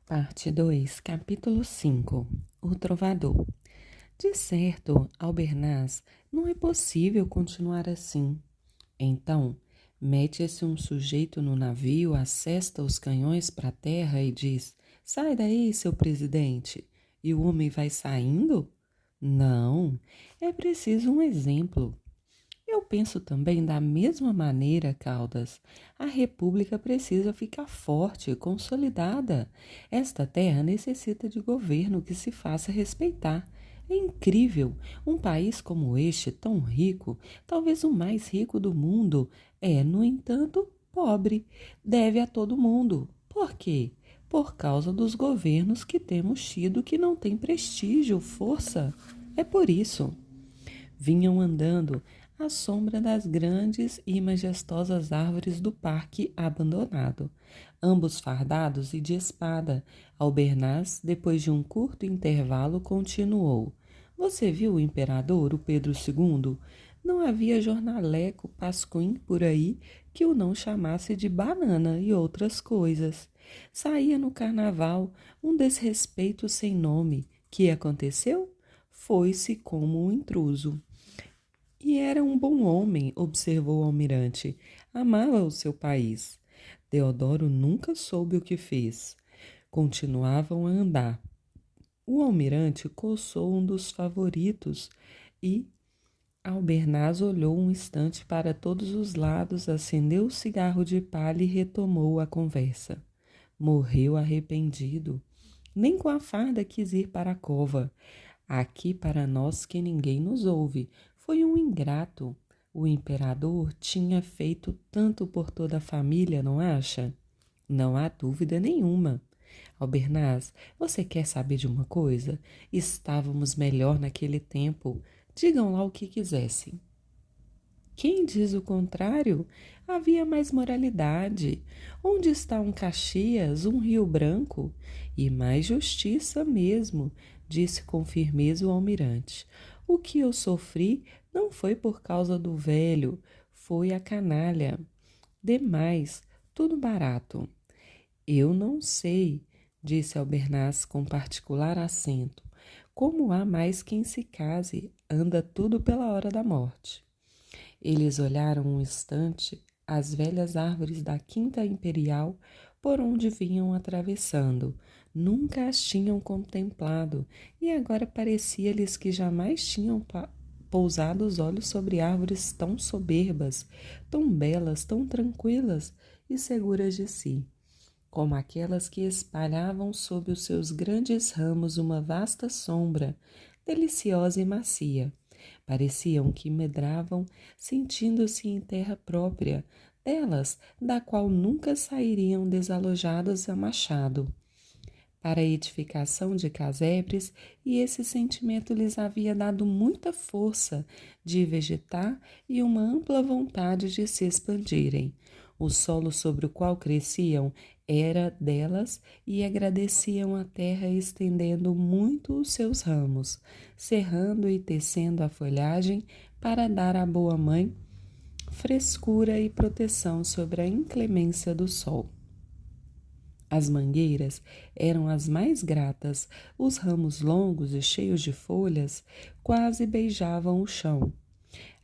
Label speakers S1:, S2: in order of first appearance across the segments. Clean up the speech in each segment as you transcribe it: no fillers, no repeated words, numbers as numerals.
S1: Parte 2, capítulo 5. O Trovador. De certo, Albernaz, não é possível continuar assim. Então, mete-se um sujeito no navio, assesta os canhões para a terra e diz: Sai daí, seu presidente. E o homem vai saindo? Não, é preciso um exemplo. Eu penso também da mesma maneira, Caldas. A República precisa ficar forte, consolidada. Esta terra necessita de governo que se faça respeitar. É incrível, um país como este, tão rico, talvez o mais rico do mundo, é, no entanto, pobre. Deve a todo mundo. Por quê? Por causa dos governos que temos tido que não têm prestígio, força. É por isso. Vinham andando à sombra das grandes e majestosas árvores do parque abandonado, ambos fardados e de espada. Albernaz, depois de um curto intervalo, continuou: Você viu o imperador, o Pedro II? Não havia jornaleco pasquim por aí que o não chamasse de banana e outras coisas. Saía no carnaval, um desrespeito sem nome. Que aconteceu? Foi-se como um intruso. E era um bom homem, observou o almirante. Amava o seu país. Deodoro nunca soube o que fez. Continuavam a andar. O almirante coçou um dos favoritos e Albernaz olhou um instante para todos os lados, acendeu o cigarro de palha e retomou a conversa. Morreu arrependido. Nem com a farda quis ir para a cova. Aqui para nós que ninguém nos ouve. Foi um ingrato. O imperador tinha feito tanto por toda a família, não acha? Não há dúvida nenhuma. Albernaz, você quer saber de uma coisa? Estávamos melhor naquele tempo. Digam lá o que quisessem. Quem diz o contrário? Havia mais moralidade. Onde está um Caxias, um Rio Branco? E mais justiça mesmo, disse com firmeza o almirante. O que eu sofri não foi por causa do velho, foi a canalha. Demais, tudo barato. Eu não sei, disse Albernaz com particular acento. Como há mais quem se case, anda tudo pela hora da morte. Eles olharam um instante as velhas árvores da Quinta Imperial por onde vinham atravessando. Nunca as tinham contemplado e agora parecia-lhes que jamais tinham pousado os olhos sobre árvores tão soberbas, tão belas, tão tranquilas e seguras de si, como aquelas que espalhavam sob os seus grandes ramos uma vasta sombra, deliciosa e macia. Pareciam que medravam, sentindo-se em terra própria, delas, da qual nunca sairiam desalojadas a machado, para a edificação de casebres, e esse sentimento lhes havia dado muita força de vegetar e uma ampla vontade de se expandirem. O solo sobre o qual cresciam era delas e agradeciam a terra estendendo muito os seus ramos, cerrando e tecendo a folhagem para dar à boa mãe frescura e proteção sobre a inclemência do sol. As mangueiras eram as mais gratas, os ramos longos e cheios de folhas quase beijavam o chão.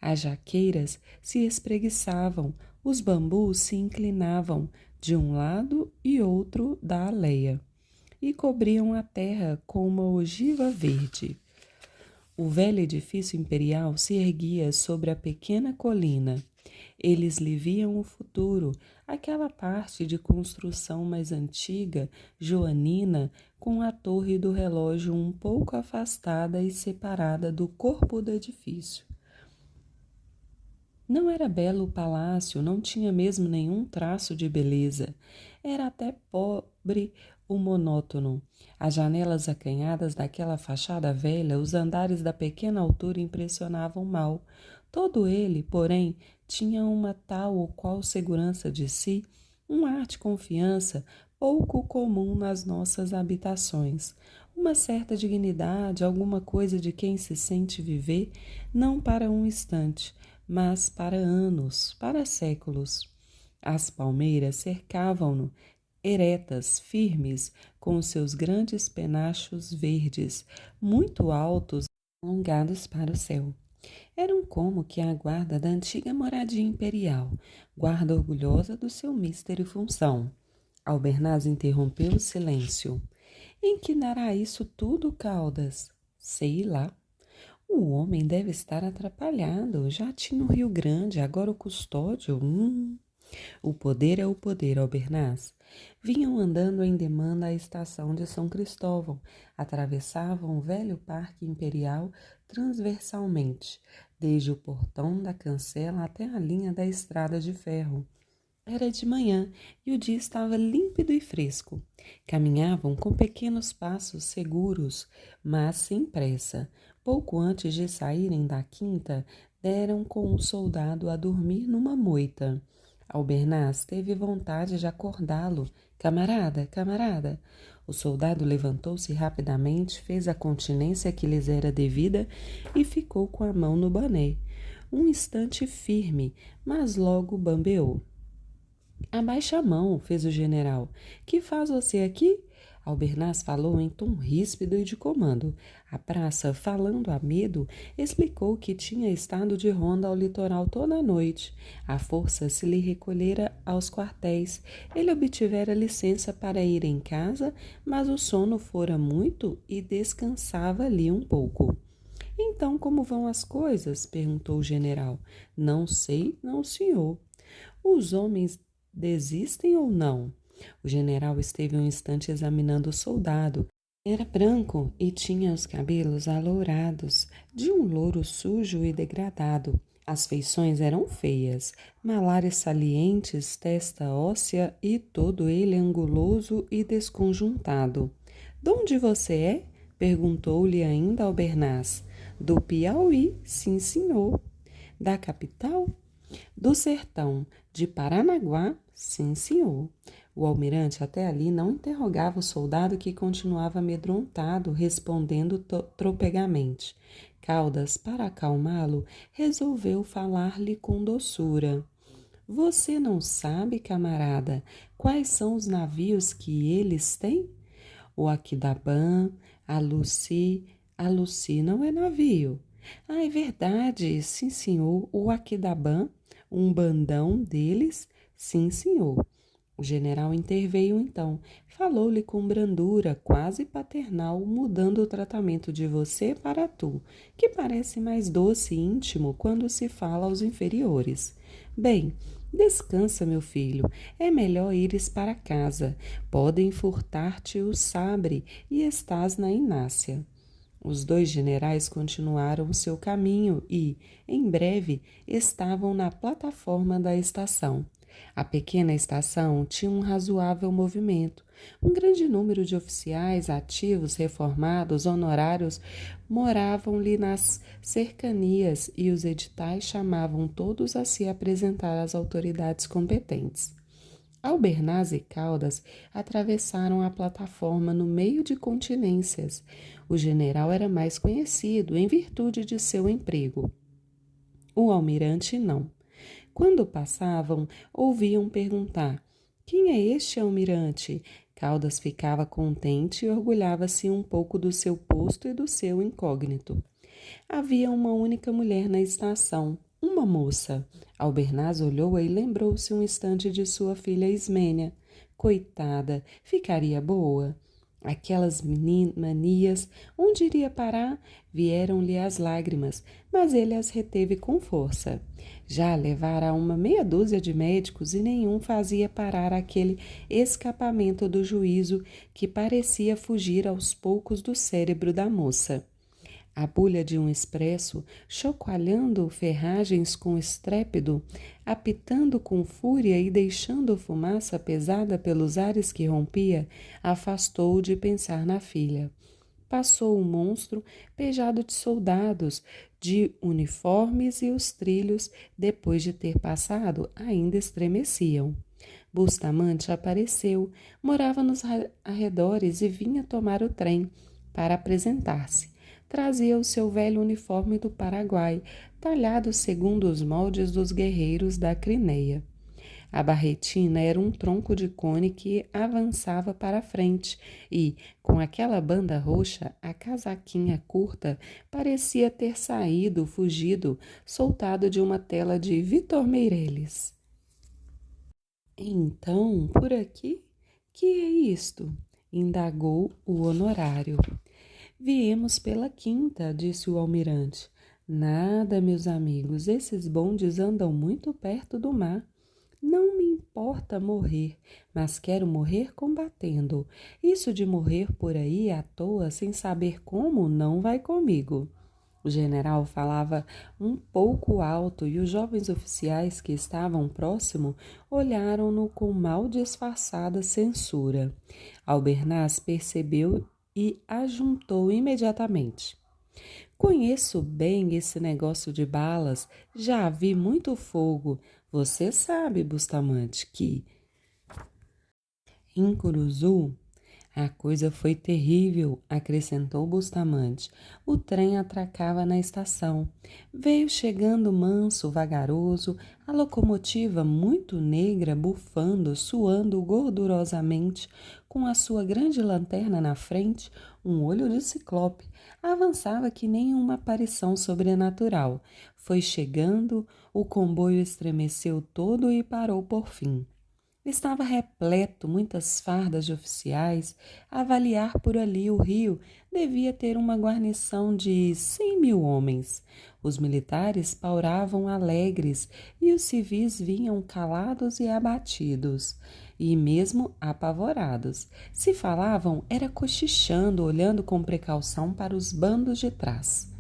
S1: As jaqueiras se espreguiçavam, os bambus se inclinavam de um lado e outro da aléia e cobriam a terra com uma ogiva verde. O velho edifício imperial se erguia sobre a pequena colina. Eles lhe viam o futuro, aquela parte de construção mais antiga, joanina, com a torre do relógio um pouco afastada e separada do corpo do edifício. Não era belo o palácio, não tinha mesmo nenhum traço de beleza. Era até pobre o monótono. As janelas acanhadas daquela fachada velha, os andares da pequena altura impressionavam mal. Todo ele, porém, tinha uma tal ou qual segurança de si, um ar de confiança pouco comum nas nossas habitações. Uma certa dignidade, alguma coisa de quem se sente viver, não para um instante, mas para anos, para séculos. As palmeiras cercavam-no, eretas, firmes, com os seus grandes penachos verdes, muito altos, alongados para o céu. Eram como que a guarda da antiga moradia imperial, guarda orgulhosa do seu míster e função. Albernaz interrompeu o silêncio. Em que dará isso tudo, Caldas? Sei lá. O homem deve estar atrapalhado. Já tinha o Rio Grande, agora o custódio. O poder é o poder, Albernaz. Vinham andando em demanda à estação de São Cristóvão, atravessavam o velho parque imperial transversalmente, desde o portão da cancela até a linha da estrada de ferro. Era de manhã e o dia estava límpido e fresco. Caminhavam com pequenos passos seguros, mas sem pressa. Pouco antes de saírem da quinta, deram com o soldado a dormir numa moita. Albernaz teve vontade de acordá-lo. Camarada, camarada. O soldado levantou-se rapidamente, fez a continência que lhes era devida e ficou com a mão no boné. Um instante firme, mas logo bambeou. Abaixa a mão, fez o general. Que faz você aqui? Albernaz falou em tom ríspido e de comando. A praça, falando a medo, explicou que tinha estado de ronda ao litoral toda a noite. A força se lhe recolhera aos quartéis. Ele obtivera licença para ir em casa, mas o sono fora muito e descansava ali um pouco. Então, como vão as coisas? Perguntou o general. Não sei, não, senhor. Os homens desistem ou não? O general esteve um instante examinando o soldado. Era branco e tinha os cabelos alourados, de um louro sujo e degradado. As feições eram feias, malares salientes, testa óssea e todo ele anguloso e desconjuntado. "Donde você é?" perguntou-lhe ainda Albernaz. "Do Piauí, sim, senhor." "Da capital?" "Do sertão, de Paranaguá, sim, senhor." O almirante até ali não interrogava o soldado, que continuava amedrontado, respondendo tropegamente. Caldas, para acalmá-lo, resolveu falar-lhe com doçura. "Você não sabe, camarada, quais são os navios que eles têm? O Aquidabã, a Lucy não é navio." "Ah, é verdade, sim, senhor, o Aquidabã, um bandão deles, sim, senhor." O general interveio então, falou-lhe com brandura, quase paternal, mudando o tratamento de você para tu, que parece mais doce e íntimo quando se fala aos inferiores. "Bem, descansa, meu filho, é melhor ires para casa. Podem furtar-te o sabre e estás na Inácia." Os dois generais continuaram o seu caminho e, em breve, estavam na plataforma da estação. A pequena estação tinha um razoável movimento. Um grande número de oficiais ativos, reformados, honorários, moravam-lhe nas cercanias e os editais chamavam todos a se apresentar às autoridades competentes. Albernaz e Caldas atravessaram a plataforma no meio de continências. O general era mais conhecido em virtude de seu emprego. O almirante não. Quando passavam, ouviam perguntar: "Quem é este almirante?" Caldas ficava contente e orgulhava-se um pouco do seu posto e do seu incógnito. Havia uma única mulher na estação, uma moça. Albernaz olhou-a e lembrou-se um instante de sua filha Ismênia. Coitada, ficaria boa. Aquelas manias, onde iria parar? Vieram-lhe as lágrimas, mas ele as reteve com força. Já levara a uma meia dúzia de médicos e nenhum fazia parar aquele escapamento do juízo que parecia fugir aos poucos do cérebro da moça. A bulha de um expresso, chacoalhando ferragens com estrépito, apitando com fúria e deixando fumaça pesada pelos ares que rompia, afastou-o de pensar na filha. Passou o monstro, pejado de soldados, de uniformes, e os trilhos, depois de ter passado, ainda estremeciam. Bustamante apareceu, morava nos arredores e vinha tomar o trem para apresentar-se. Trazia o seu velho uniforme do Paraguai, talhado segundo os moldes dos guerreiros da Crineia. A barretina era um tronco de cone que avançava para a frente e, com aquela banda roxa, a casaquinha curta parecia ter fugido, soltado de uma tela de Vitor Meireles. Então, por aqui? Que é isto? Indagou o honorário. Viemos pela quinta, disse o almirante. Nada, meus amigos, esses bondes andam muito perto do mar. Não me importa morrer, mas quero morrer combatendo. Isso de morrer por aí à toa, sem saber como, não vai comigo. O general falava um pouco alto e os jovens oficiais que estavam próximo olharam-no com mal disfarçada censura. Albernaz percebeu e ajuntou imediatamente. Conheço bem esse negócio de balas, já vi muito fogo. Você sabe, Bustamante, que em Curuzu a coisa foi terrível, acrescentou Bustamante. O trem atracava na estação. Veio chegando manso, vagaroso, a locomotiva muito negra, bufando, suando gordurosamente, com a sua grande lanterna na frente, um olho de ciclope. Avançava que nem uma aparição sobrenatural. Foi chegando, o comboio estremeceu todo e parou por fim. Estava repleto, muitas fardas de oficiais. Avaliar por ali o rio devia ter uma guarnição de 100.000 homens. Os militares pauravam alegres e os civis vinham calados e abatidos, e mesmo apavorados. Se falavam, era cochichando, olhando com precaução para os bandos de trás.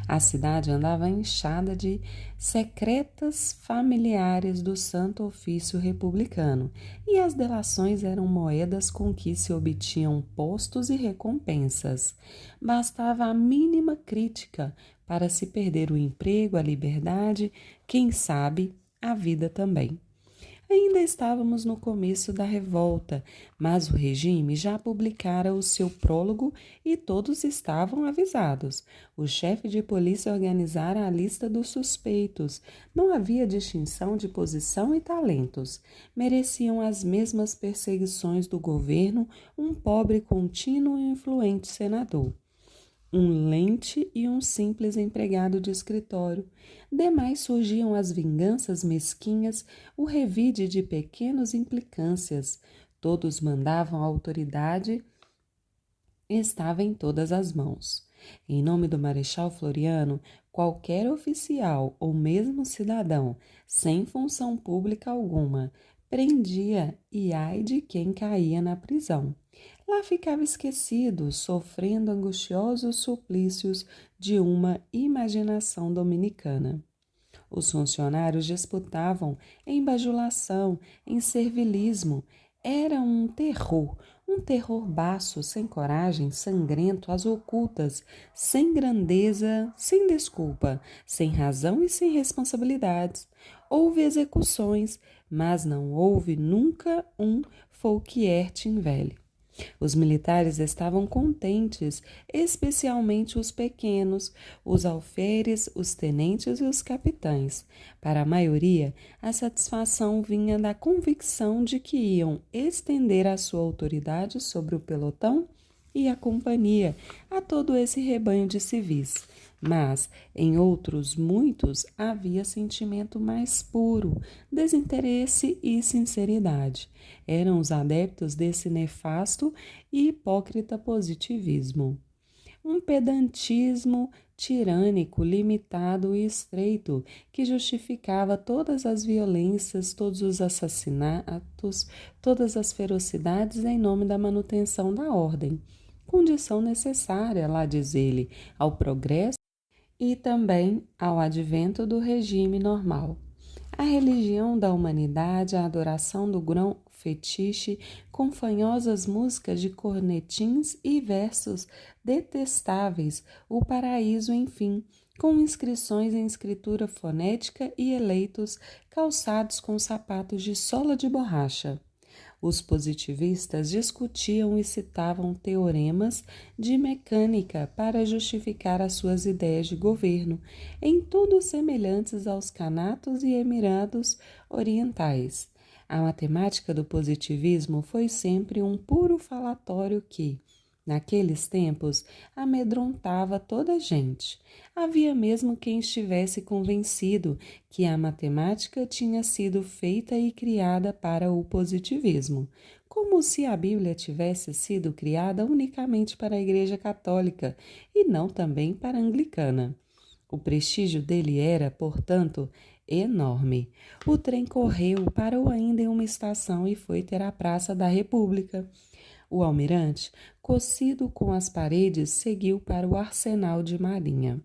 S1: A cidade andava inchada de secretas familiares do Santo Ofício Republicano, e as delações eram moedas com que se obtinham postos e recompensas. Bastava a mínima crítica para se perder o emprego, a liberdade, quem sabe, a vida também. Ainda estávamos no começo da revolta, mas o regime já publicara o seu prólogo e todos estavam avisados. O chefe de polícia organizara a lista dos suspeitos. Não havia distinção de posição e talentos. Mereciam as mesmas perseguições do governo um pobre, contínuo e influente senador, um lente e um simples empregado de escritório. Demais surgiam as vinganças mesquinhas, o revide de pequenas implicâncias. Todos mandavam, a autoridade estava em todas as mãos. Em nome do Marechal Floriano, qualquer oficial ou mesmo cidadão, sem função pública alguma, prendia e ai de quem caía na prisão. Lá ficava esquecido, sofrendo angustiosos suplícios de uma imaginação dominicana. Os funcionários disputavam em bajulação, em servilismo. Era um terror baço, sem coragem, sangrento, às ocultas, sem grandeza, sem desculpa, sem razão e sem responsabilidades. Houve execuções, mas não houve nunca um Fouquier-Tinville. Os militares estavam contentes, especialmente os pequenos, os alferes, os tenentes e os capitães. Para a maioria, a satisfação vinha da convicção de que iam estender a sua autoridade sobre o pelotão e a companhia, a todo esse rebanho de civis. Mas, em outros muitos, havia sentimento mais puro, desinteresse e sinceridade. Eram os adeptos desse nefasto e hipócrita positivismo. Um pedantismo tirânico, limitado e estreito, que justificava todas as violências, todos os assassinatos, todas as ferocidades em nome da manutenção da ordem, condição necessária, lá diz ele, ao progresso e também ao advento do regime normal. A religião da humanidade, a adoração do grão fetiche, com fanhosas músicas de cornetins e versos detestáveis, o paraíso, enfim, com inscrições em escritura fonética e eleitos calçados com sapatos de sola de borracha. Os positivistas discutiam e citavam teoremas de mecânica para justificar as suas ideias de governo, em tudo semelhantes aos canatos e emirados orientais. A matemática do positivismo foi sempre um puro falatório que, naqueles tempos, amedrontava toda a gente. Havia mesmo quem estivesse convencido que a matemática tinha sido feita e criada para o positivismo, como se a Bíblia tivesse sido criada unicamente para a Igreja Católica e não também para a Anglicana. O prestígio dele era, portanto, enorme. O trem correu, parou ainda em uma estação e foi ter a Praça da República. O almirante, cosido com as paredes, seguiu para o arsenal de marinha.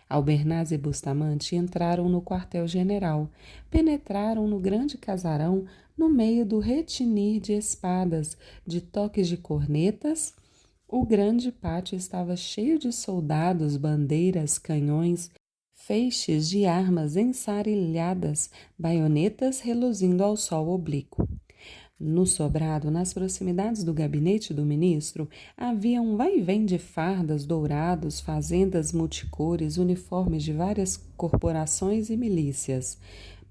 S1: Albernaz e Bustamante entraram no quartel-general, penetraram no grande casarão no meio do retinir de espadas, de toques de cornetas. O grande pátio estava cheio de soldados, bandeiras, canhões, feixes de armas ensarilhadas, baionetas reluzindo ao sol oblíquo. No sobrado, nas proximidades do gabinete do ministro, havia um vai-vem de fardas, dourados, fazendas multicores, uniformes de várias corporações e milícias,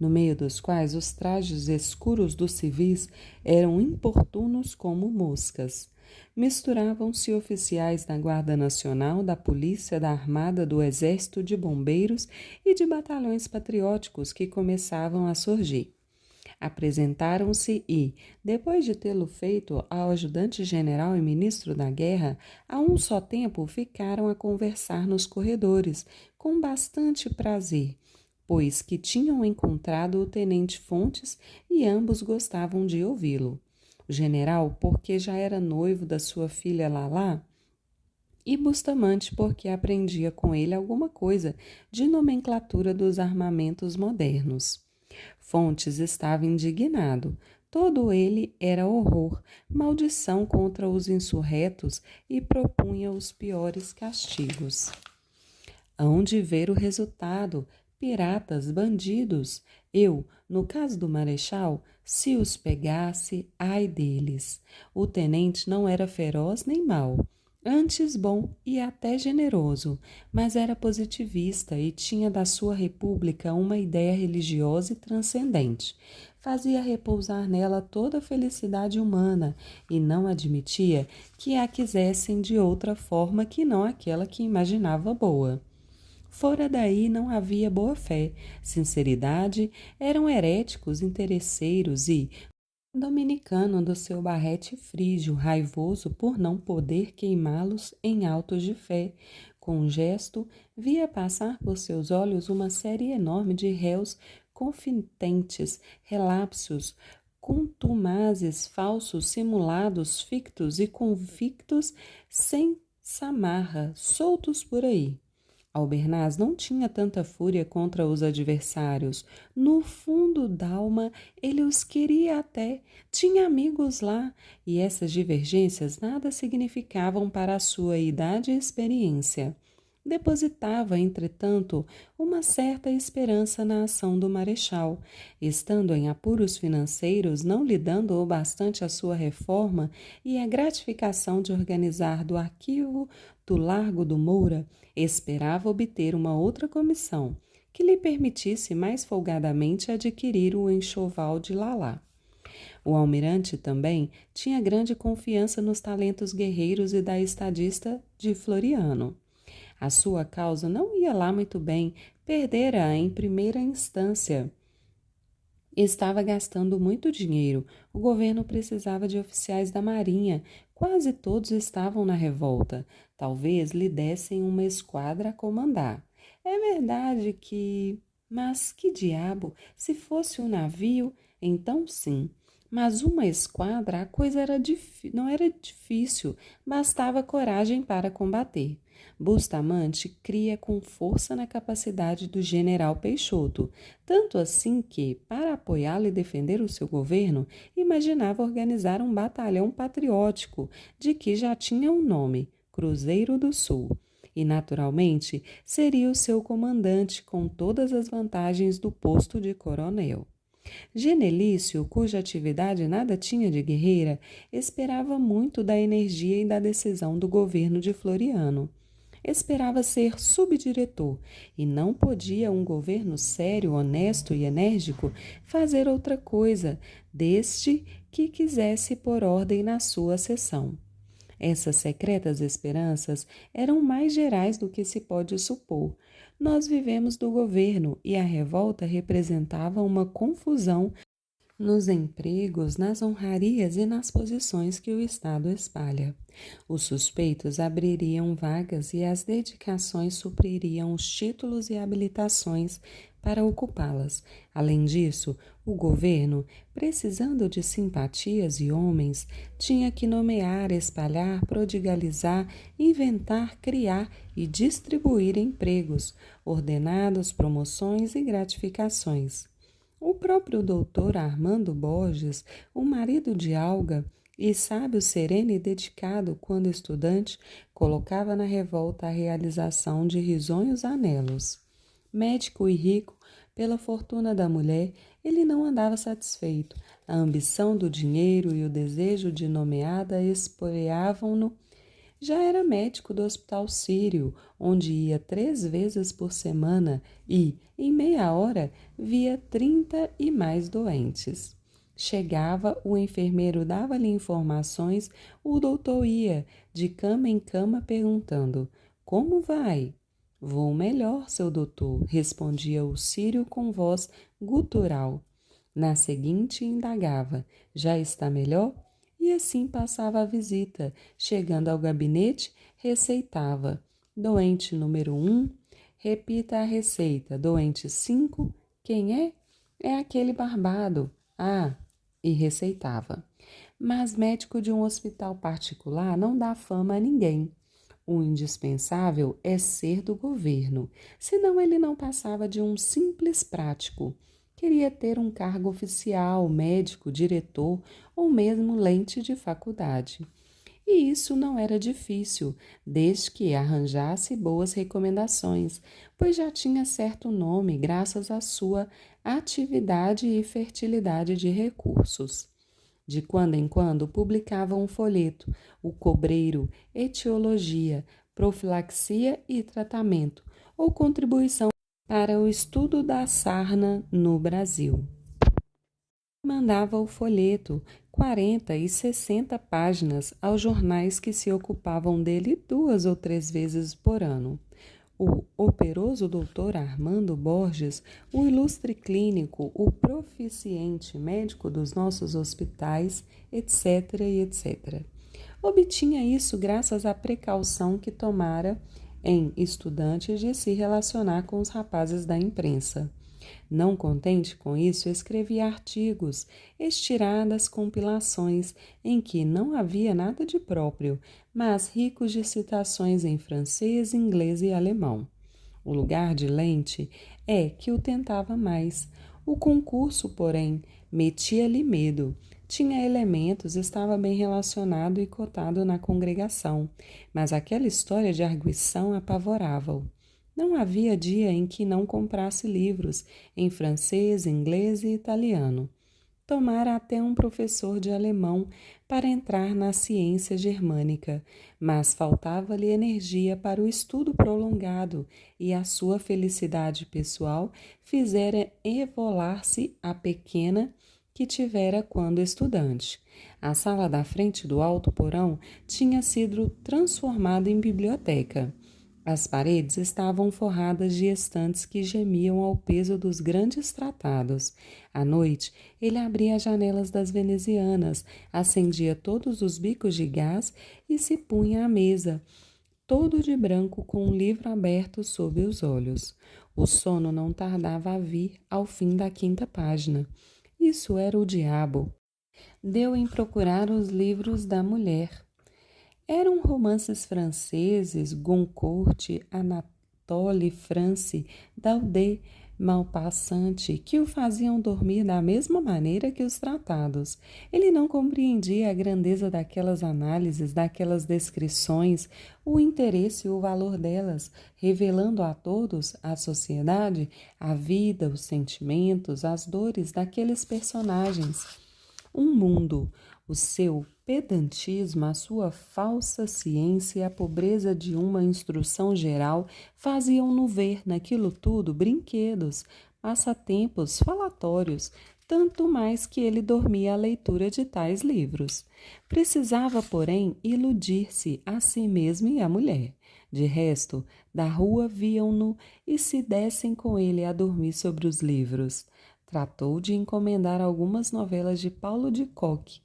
S1: no meio dos quais os trajes escuros dos civis eram importunos como moscas. Misturavam-se oficiais da Guarda Nacional, da Polícia, da Armada, do Exército, de Bombeiros e de batalhões patrióticos que começavam a surgir. Apresentaram-se e, depois de tê-lo feito ao ajudante-general e ministro da Guerra, a um só tempo ficaram a conversar nos corredores, com bastante prazer, pois que tinham encontrado o tenente Fontes e ambos gostavam de ouvi-lo. O general, porque já era noivo da sua filha Lalá, e Bustamante, porque aprendia com ele alguma coisa de nomenclatura dos armamentos modernos. Fontes estava indignado. Todo ele era horror, maldição contra os insurretos e propunha os piores castigos. Hão de ver o resultado, piratas, bandidos. Eu, no caso do Marechal, se os pegasse, ai deles. O tenente não era feroz nem mau, antes bom e até generoso, mas era positivista e tinha da sua república uma ideia religiosa e transcendente. Fazia repousar nela toda a felicidade humana e não admitia que a quisessem de outra forma que não aquela que imaginava boa. Fora daí não havia boa-fé, sinceridade, eram heréticos, interesseiros e, dominicano do seu barrete frígio, raivoso por não poder queimá-los em autos de fé, com um gesto, via passar por seus olhos uma série enorme de réus confitentes, relapsos, contumazes, falsos, simulados, fictos e convictos, sem samarra, soltos por aí. Albernaz não tinha tanta fúria contra os adversários. No fundo d'alma, ele os queria até, tinha amigos lá, e essas divergências nada significavam para a sua idade e experiência. Depositava, entretanto, uma certa esperança na ação do Marechal. Estando em apuros financeiros, não lhe dando o bastante a sua reforma e a gratificação de organizar do arquivo do Largo do Moura, esperava obter uma outra comissão, que lhe permitisse mais folgadamente adquirir o enxoval de Lalá. O almirante também tinha grande confiança nos talentos guerreiros e da estadista de Floriano. A sua causa não ia lá muito bem, perdera-a em primeira instância. Estava gastando muito dinheiro, o governo precisava de oficiais da marinha, quase todos estavam na revolta, talvez lhe dessem uma esquadra a comandar. É verdade que... Mas que diabo, se fosse um navio, então sim. Mas uma esquadra, a coisa não era difícil, bastava coragem para combater. Bustamante cria com força na capacidade do general Peixoto, tanto assim que, para apoiá-lo e defender o seu governo, imaginava organizar um batalhão patriótico, de que já tinha um nome, Cruzeiro do Sul, e, naturalmente, seria o seu comandante com todas as vantagens do posto de coronel. Genelício, cuja atividade nada tinha de guerreira, esperava muito da energia e da decisão do governo de Floriano. esperava ser subdiretor e não podia um governo sério, honesto e enérgico fazer outra coisa, desde que quisesse pôr ordem na sua seção. Essas secretas esperanças eram mais gerais do que se pode supor. Nós vivemos do governo e a revolta representava uma confusão nos empregos, nas honrarias e nas posições que o Estado espalha. Os suspeitos abririam vagas e as dedicações supririam os títulos e habilitações para ocupá-las. Além disso, o governo, precisando de simpatias e homens, tinha que nomear, espalhar, prodigalizar, inventar, criar e distribuir empregos, ordenados, promoções e gratificações. O próprio doutor Armando Borges, o marido de Alga, e sábio, sereno e dedicado quando estudante, colocava na revolta a realização de risonhos anelos. Médico e rico, pela fortuna da mulher, ele não andava satisfeito. A ambição do dinheiro e o desejo de nomeada espoleavam-no. Já era médico do Hospital Sírio, onde ia 3 vezes por semana e, em meia hora, via 30 e mais doentes. Chegava, o enfermeiro dava-lhe informações, o doutor ia, de cama em cama, perguntando: "Como vai?" "Vou melhor, seu doutor", respondia o Sírio com voz gutural. Na seguinte indagava: "Já está melhor?" E assim passava a visita. Chegando ao gabinete, receitava: "Doente número 1, repita a receita. Doente 5, quem é?" "É aquele barbado." "Ah", e receitava. Mas médico de um hospital particular não dá fama a ninguém. O indispensável é ser do governo, senão ele não passava de um simples prático. Queria ter um cargo oficial, médico, diretor ou mesmo lente de faculdade. E isso não era difícil, desde que arranjasse boas recomendações, pois já tinha certo nome graças à sua atividade e fertilidade de recursos. De quando em quando publicava um folheto, o cobreiro, etiologia, profilaxia e tratamento, ou contribuição para o estudo da sarna no Brasil. Mandava o folheto, 40 e 60 páginas, aos jornais que se ocupavam dele 2 ou 3 vezes por ano. O operoso doutor Armando Borges, o ilustre clínico, o proficiente médico dos nossos hospitais, etc. e etc. Obtinha isso graças à precaução que tomara em estudantes de se relacionar com os rapazes da imprensa. Não contente com isso, escrevia artigos, estiradas compilações, em que não havia nada de próprio, mas ricos de citações em francês, inglês e alemão. O lugar de Lente é que o tentava mais. O concurso, porém, metia-lhe medo. Tinha elementos, estava bem relacionado e cotado na congregação, mas aquela história de arguição apavorava-o. Não havia dia em que não comprasse livros, em francês, inglês e italiano. Tomara até um professor de alemão para entrar na ciência germânica, mas faltava-lhe energia para o estudo prolongado e a sua felicidade pessoal fizera evolar-se a pequena que tivera quando estudante. A sala da frente do alto porão tinha sido transformada em biblioteca. As paredes estavam forradas de estantes que gemiam ao peso dos grandes tratados. À noite, ele abria as janelas das venezianas, acendia todos os bicos de gás e se punha à mesa, todo de branco com um livro aberto sob os olhos. O sono não tardava a vir ao fim da 5ª página. Isso era o diabo. Deu em procurar os livros da mulher. Eram romances franceses, Goncourt, Anatole France, Daudet, Maupassant, que o faziam dormir da mesma maneira que os tratados. Ele não compreendia a grandeza daquelas análises, daquelas descrições, o interesse e o valor delas, revelando a todos, à sociedade, a vida, os sentimentos, as dores daqueles personagens. Um mundo, O seu pedantismo, a sua falsa ciência e a pobreza de uma instrução geral faziam-no ver naquilo tudo brinquedos, passatempos, falatórios, tanto mais que ele dormia à leitura de tais livros. Precisava, porém, iludir-se a si mesmo e à mulher. De resto, da rua viam-no e se dessem com ele a dormir sobre os livros. Tratou de encomendar algumas novelas de Paulo de Kock,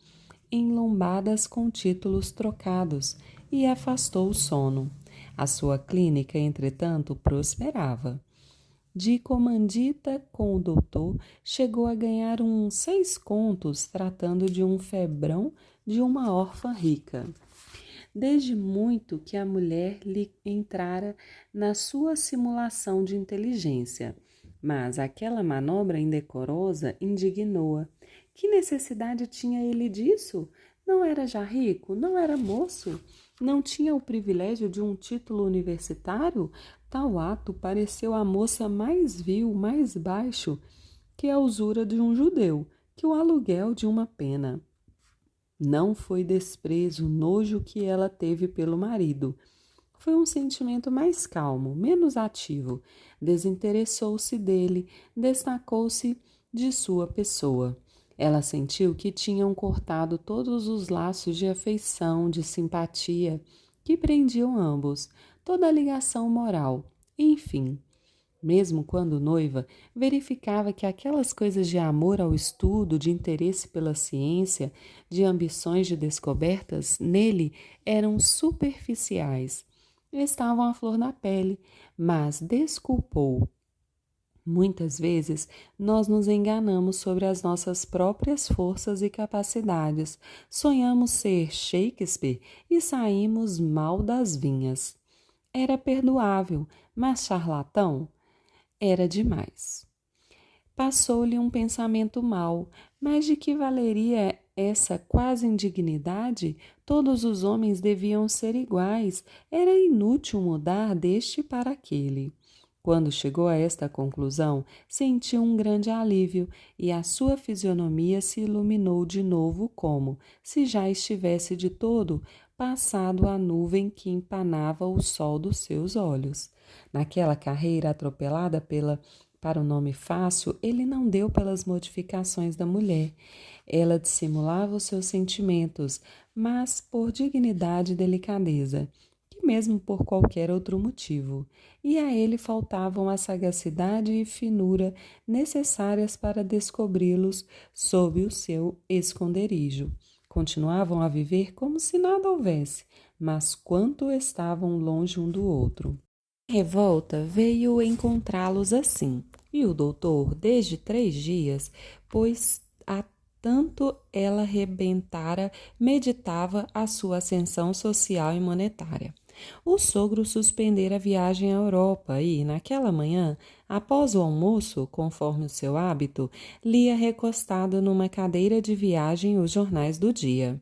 S1: enlombadas com títulos trocados, e afastou o sono. A sua clínica, entretanto, prosperava. De comandita com o doutor, chegou a ganhar uns 6 contos tratando de um febrão de uma órfã rica. Desde muito que a mulher lhe entrara na sua simulação de inteligência, mas aquela manobra indecorosa indignou-a. Que necessidade tinha ele disso? Não era já rico? Não era moço? Não tinha o privilégio de um título universitário? Tal ato pareceu à moça mais vil, mais baixo que a usura de um judeu, que o aluguel de uma pena. Não foi desprezo, nojo que ela teve pelo marido. Foi um sentimento mais calmo, menos ativo. Desinteressou-se dele, destacou-se de sua pessoa. Ela sentiu que tinham cortado todos os laços de afeição, de simpatia, que prendiam ambos, toda a ligação moral. Enfim, mesmo quando noiva, verificava que aquelas coisas de amor ao estudo, de interesse pela ciência, de ambições de descobertas, nele eram superficiais. Estavam à flor da pele, mas desculpou. Muitas vezes nós nos enganamos sobre as nossas próprias forças e capacidades, sonhamos ser Shakespeare e saímos mal das vinhas. Era perdoável, mas charlatão era demais. Passou-lhe um pensamento mau, mas de que valeria essa quase indignidade? Todos os homens deviam ser iguais, era inútil mudar deste para aquele. Quando chegou a esta conclusão, sentiu um grande alívio e a sua fisionomia se iluminou de novo como, se já estivesse de todo passado a nuvem que empanava o sol dos seus olhos. Naquela carreira atropelada para o nome fácil, ele não deu pelas modificações da mulher. Ela dissimulava os seus sentimentos, mas por dignidade e delicadeza, que mesmo por qualquer outro motivo. E a ele faltavam a sagacidade e finura necessárias para descobri-los sob o seu esconderijo. Continuavam a viver como se nada houvesse, mas quanto estavam longe um do outro. A revolta veio encontrá-los assim, e o doutor, desde 3 dias, pois há tanto ela rebentara, meditava a sua ascensão social e monetária. O sogro suspendera a viagem à Europa e, naquela manhã, após o almoço, conforme o seu hábito, lia recostado numa cadeira de viagem os jornais do dia.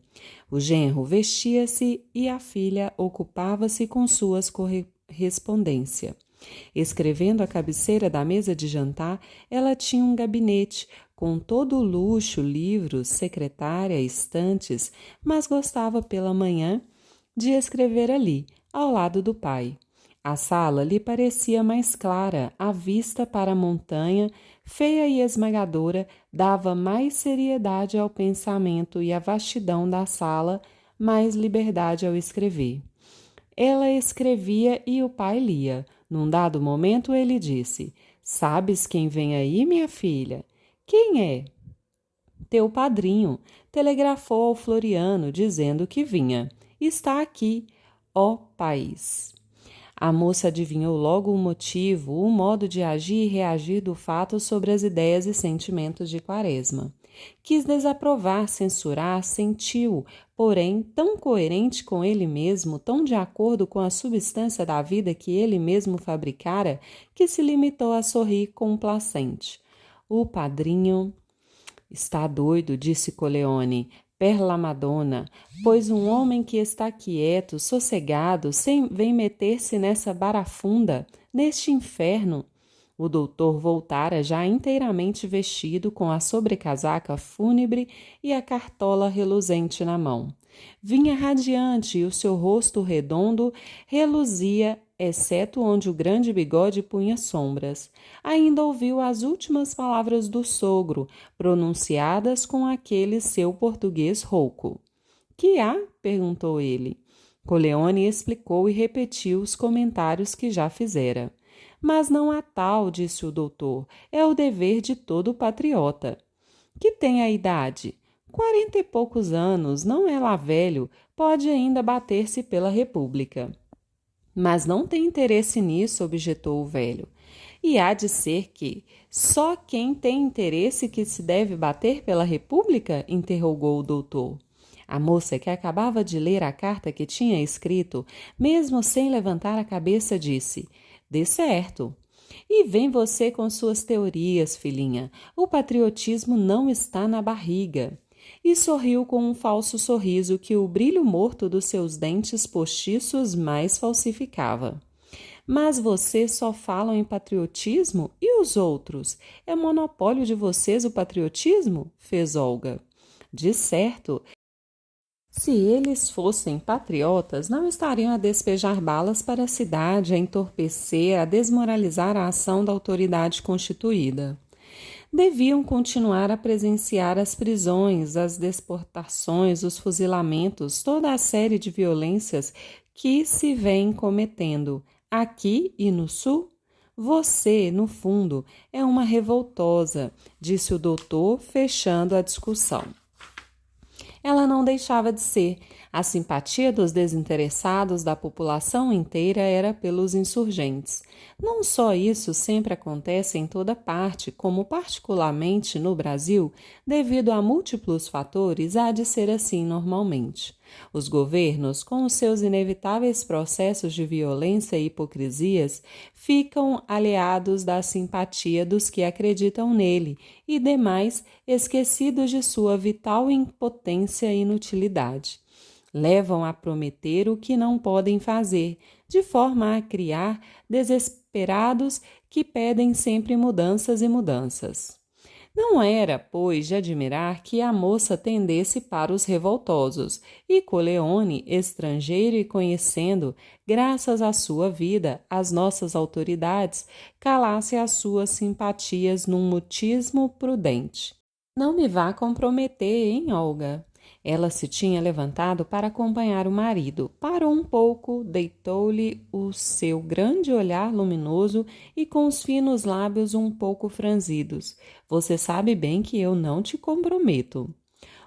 S1: O genro vestia-se e a filha ocupava-se com suas correspondência. Escrevendo à cabeceira da mesa de jantar, ela tinha um gabinete com todo o luxo, livros, secretária, estantes, mas gostava pela manhã de escrever ali, ao lado do pai. A sala lhe parecia mais clara, a vista para a montanha, feia e esmagadora, dava mais seriedade ao pensamento e a vastidão da sala, mais liberdade ao escrever. Ela escrevia e o pai lia. Num dado momento ele disse: "Sabes quem vem aí, minha filha?" "Quem é?" "Teu padrinho. Telegrafou ao Floriano dizendo que vinha. Está aqui, ó país." A moça adivinhou logo o motivo, o modo de agir e reagir do fato sobre as ideias e sentimentos de Quaresma. Quis desaprovar, censurar, sentiu, porém, tão coerente com ele mesmo, tão de acordo com a substância da vida que ele mesmo fabricara, que se limitou a sorrir complacente. O padrinho está doido, disse Coleone, per la Madonna, pois um homem que está quieto, sossegado, vem meter-se nessa barafunda, neste inferno. O doutor voltara já inteiramente vestido, com a sobrecasaca fúnebre e a cartola reluzente na mão. Vinha radiante e o seu rosto redondo reluzia, exceto onde o grande bigode punha sombras. Ainda ouviu as últimas palavras do sogro, pronunciadas com aquele seu português rouco. Que há? Perguntou ele. Coleone explicou e repetiu os comentários que já fizera. Mas não há tal, disse o doutor, é o dever de todo patriota. Que tem a idade? 40 e poucos anos, não é lá velho, pode ainda bater-se pela República. Mas não tem interesse nisso, objetou o velho. E há de ser que só quem tem interesse que se deve bater pela República? Interrogou o doutor. A moça, que acabava de ler a carta que tinha escrito, mesmo sem levantar a cabeça, disse: "Dê certo." E vem você com suas teorias, filhinha. O patriotismo não está na barriga. E sorriu com um falso sorriso que o brilho morto dos seus dentes postiços mais falsificava. Mas vocês só falam em patriotismo? E os outros? É monopólio de vocês o patriotismo? Fez Olga. De certo, se eles fossem patriotas, não estariam a despejar balas para a cidade, a entorpecer, a desmoralizar a ação da autoridade constituída. Deviam continuar a presenciar as prisões, as deportações, os fuzilamentos, toda a série de violências que se vêm cometendo aqui e no Sul. Você, no fundo, é uma revoltosa, disse o doutor, fechando a discussão. Ela não deixava de ser. A simpatia dos desinteressados da população inteira era pelos insurgentes. Não só isso sempre acontece em toda parte, como particularmente no Brasil, devido a múltiplos fatores, há de ser assim normalmente. Os governos, com os seus inevitáveis processos de violência e hipocrisias, ficam aliados da simpatia dos que acreditam nele e demais esquecidos de sua vital impotência e inutilidade. Levam a prometer o que não podem fazer, de forma a criar desesperados que pedem sempre mudanças e mudanças. Não era, pois, de admirar que a moça tendesse para os revoltosos, e Coleone, estrangeiro e conhecendo, graças à sua vida, as nossas autoridades, calasse as suas simpatias num mutismo prudente. Não me vá comprometer, hein, Olga? Ela se tinha levantado para acompanhar o marido. Parou um pouco, deitou-lhe o seu grande olhar luminoso e com os finos lábios um pouco franzidos. Você sabe bem que eu não te comprometo.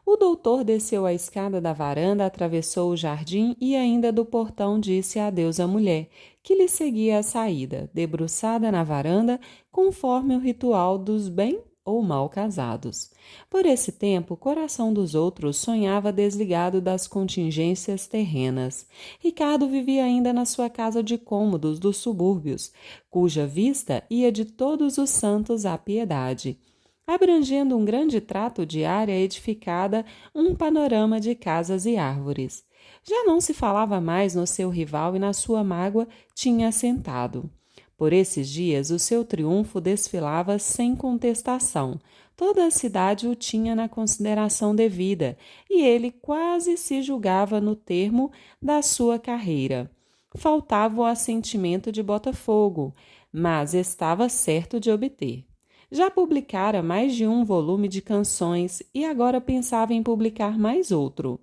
S1: O doutor desceu a escada da varanda, atravessou o jardim e ainda do portão disse adeus à mulher, que lhe seguia a saída, debruçada na varanda, conforme o ritual dos bem ou mal casados. Por esse tempo, o coração dos outros sonhava desligado das contingências terrenas. Ricardo vivia ainda na sua casa de cômodos dos subúrbios, cuja vista ia de Todos os Santos à Piedade, abrangendo um grande trato de área edificada, um panorama de casas e árvores. Já não se falava mais no seu rival e na sua mágoa tinha assentado. Por esses dias, o seu triunfo desfilava sem contestação. Toda a cidade o tinha na consideração devida, e ele quase se julgava no termo da sua carreira. Faltava o assentimento de Botafogo, mas estava certo de obter. Já publicara mais de um volume de canções e agora pensava em publicar mais outro.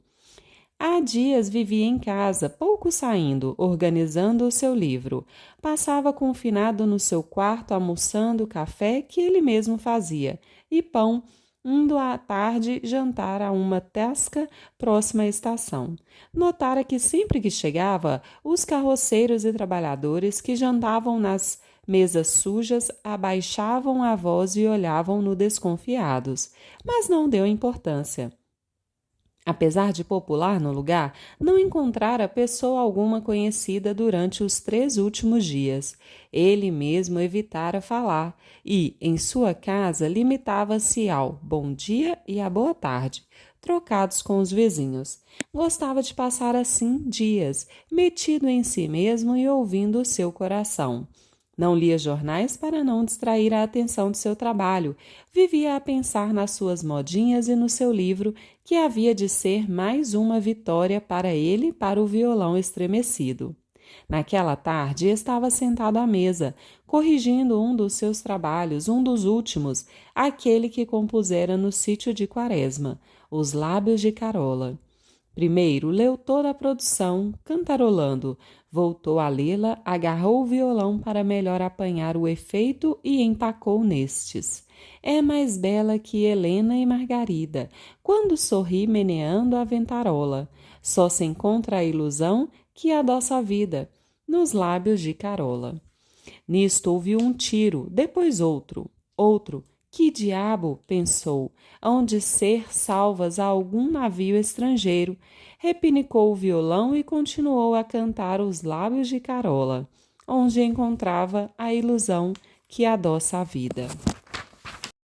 S1: Há dias vivia em casa, pouco saindo, organizando o seu livro. Passava confinado no seu quarto, almoçando café que ele mesmo fazia, e pão, indo à tarde jantar a uma tasca próxima à estação. Notara que sempre que chegava, os carroceiros e trabalhadores que jantavam nas mesas sujas abaixavam a voz e olhavam-no desconfiados, mas não deu importância. Apesar de popular no lugar, não encontrara pessoa alguma conhecida durante os 3 últimos dias. Ele mesmo evitara falar e, em sua casa, limitava-se ao bom dia e à boa tarde, trocados com os vizinhos. Gostava de passar assim dias, metido em si mesmo e ouvindo o seu coração. Não lia jornais para não distrair a atenção do seu trabalho. Vivia a pensar nas suas modinhas e no seu livro, que havia de ser mais uma vitória para ele e para o violão estremecido. Naquela tarde, estava sentado à mesa, corrigindo um dos seus trabalhos, um dos últimos, aquele que compusera no sítio de Quaresma, Os Lábios de Carola. Primeiro leu toda a produção, cantarolando. Voltou a lê-la, agarrou o violão para melhor apanhar o efeito e empacou nestes. É mais bela que Helena e Margarida, quando sorri meneando a ventarola. Só se encontra a ilusão que adoça a vida, nos lábios de Carola. Nisto ouviu um tiro, depois outro, outro. Que diabo, pensou, hão de ser salvas a algum navio estrangeiro. Repinicou o violão e continuou a cantar Os Lábios de Carola, onde encontrava a ilusão que adoça a vida.